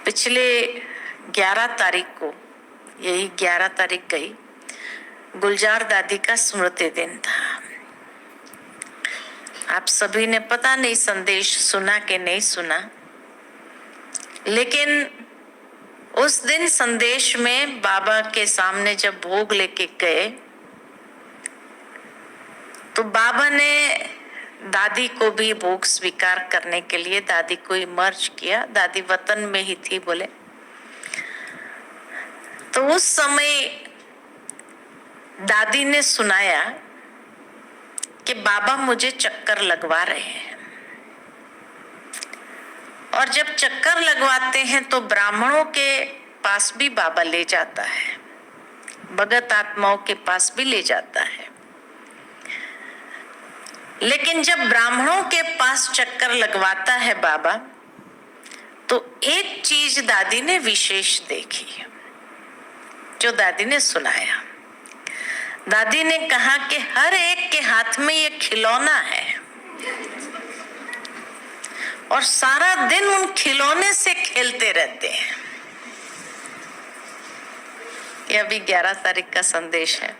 पिछले 11 तारीख को, यही 11 तारीख गई, गुलजार दादी का स्मृति दिन था। आप सभी ने पता नहीं संदेश सुना कि नहीं सुना, लेकिन उस दिन संदेश में बाबा के सामने जब भोग लेके गए तो बाबा ने दादी को भी भोग स्वीकार करने के लिए दादी को इमर्ज किया। दादी वतन में ही थी बोले। तो उस समय दादी ने सुनाया कि बाबा मुझे चक्कर लगवा रहे हैं, और जब चक्कर लगवाते हैं तो ब्राह्मणों के पास भी बाबा ले जाता है, भगत आत्माओं के पास भी ले जाता है। लेकिन जब ब्राह्मणों के पास चक्कर लगवाता है बाबा, तो एक चीज दादी ने विशेष देखी, जो दादी ने सुनाया। दादी ने कहा कि हर एक के हाथ में ये खिलौना है और सारा दिन उन खिलौने से खेलते रहते हैं। ये अभी 11 तारीख का संदेश है।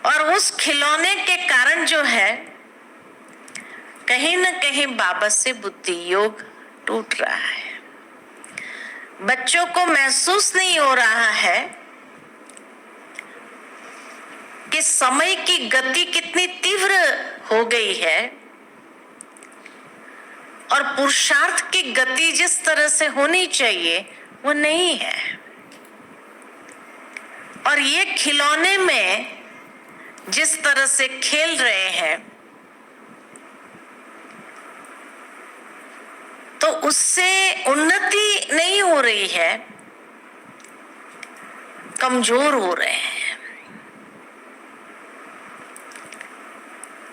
और उस खिलौने के कारण जो है, कहीं न कहीं बाबा से बुद्धि योग टूट रहा है। बच्चों को महसूस नहीं हो रहा है कि समय की गति कितनी तीव्र हो गई है और पुरुषार्थ की गति जिस तरह से होनी चाहिए वो नहीं है। और ये खिलौने में जिस तरह से खेल रहे हैं, तो उससे उन्नति नहीं हो रही है, कमजोर हो रहे हैं।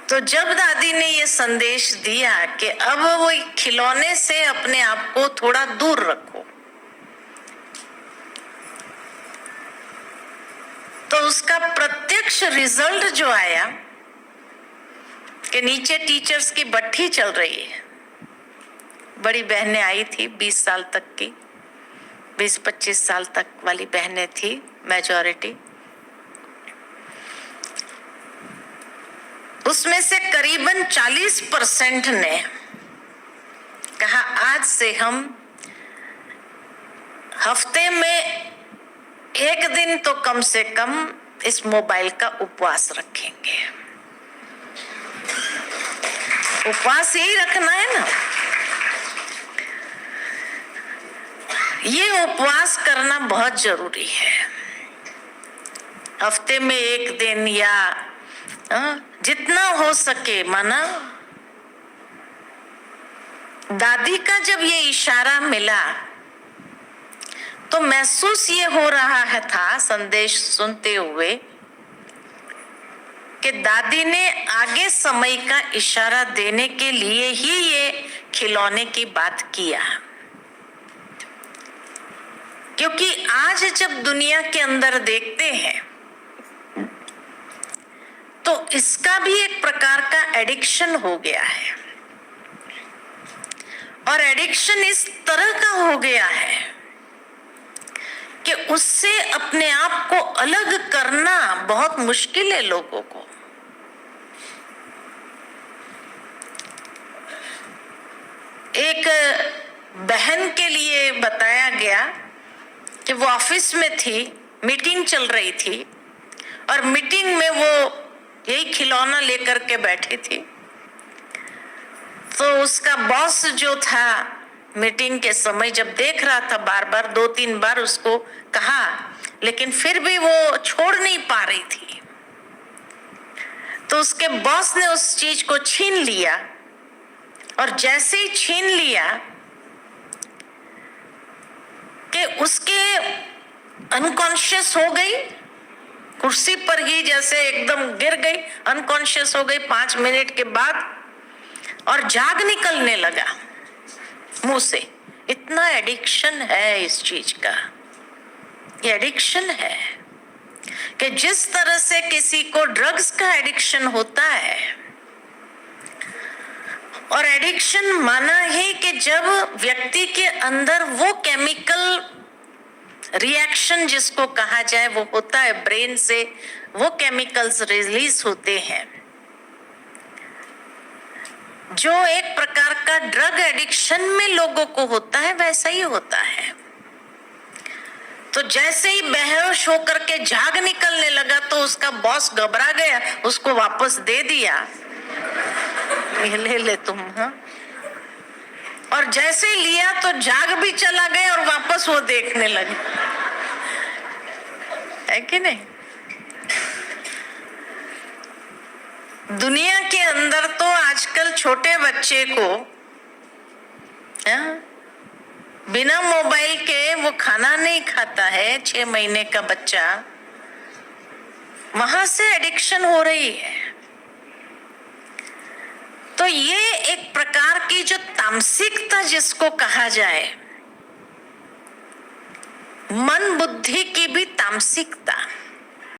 तो जब दादी ने ये संदेश दिया कि अब वो खिलौने से अपने आप को थोड़ा दूर रखो, तो उसका प्रत्यक्ष रिजल्ट जो आया कि नीचे टीचर्स की भट्ठी चल रही है। बड़ी बहनें आई थी 20 साल तक की, 20-25 साल तक वाली बहनें थी मेजॉरिटी। उसमें से करीबन 40% ने कहा आज से हम हफ्ते में एक दिन तो कम से कम इस मोबाइल का उपवास रखेंगे। उपवास यही रखना है ना। ये उपवास करना बहुत जरूरी है। हफ्ते में एक दिन या जितना हो सके माना। दादी का जब ये इशारा मिला तो महसूस ये हो रहा है था संदेश सुनते हुए कि दादी ने आगे समय का इशारा देने के लिए ही ये खिलौने की बात किया। क्योंकि आज जब दुनिया के अंदर देखते हैं तो इसका भी एक प्रकार का एडिक्शन हो गया है, और एडिक्शन इस तरह का हो गया है कि उससे अपने आप को अलग करना बहुत मुश्किल है लोगों को। एक बहन के लिए बताया गया कि वो ऑफिस में थी, मीटिंग चल रही थी, और मीटिंग में वो यही खिलौना लेकर के बैठी थी। तो उसका बॉस जो था मीटिंग के समय जब देख रहा था, बार बार 2-3 बार उसको कहा, लेकिन फिर भी वो छोड़ नहीं पा रही थी। तो उसके बॉस ने उस चीज को छीन लिया, और जैसे ही छीन लिया कि उसके अनकॉन्शियस हो गई, कुर्सी पर ही जैसे एकदम गिर गई, अनकॉन्शियस हो गई 5 मिनट के बाद, और जाग निकलने लगा मुंह से। इतना एडिक्शन है इस चीज का। ये एडिक्शन है कि जिस तरह से किसी को ड्रग्स का एडिक्शन होता है, और एडिक्शन माना है कि जब व्यक्ति के अंदर वो केमिकल रिएक्शन जिसको कहा जाए वो होता है, ब्रेन से वो केमिकल्स रिलीज होते हैं जो एक प्रकार का ड्रग एडिक्शन में लोगों को होता है, वैसा ही होता है। तो जैसे ही बेहोश होकर के झाग निकलने लगा तो उसका बॉस घबरा गया, उसको वापस दे दिया, ये ले तुम। हाँ, और जैसे ही लिया तो झाग भी चला गया और वापस वो देखने लगे, है कि नहीं? दुनिया के अंदर तो आजकल छोटे बच्चे को बिना मोबाइल के वो खाना नहीं खाता है, 6 महीने का बच्चा, वहां से एडिक्शन हो रही है। तो ये एक प्रकार की जो तामसिकता जिसको कहा जाए, मन बुद्धि की भी तामसिकता,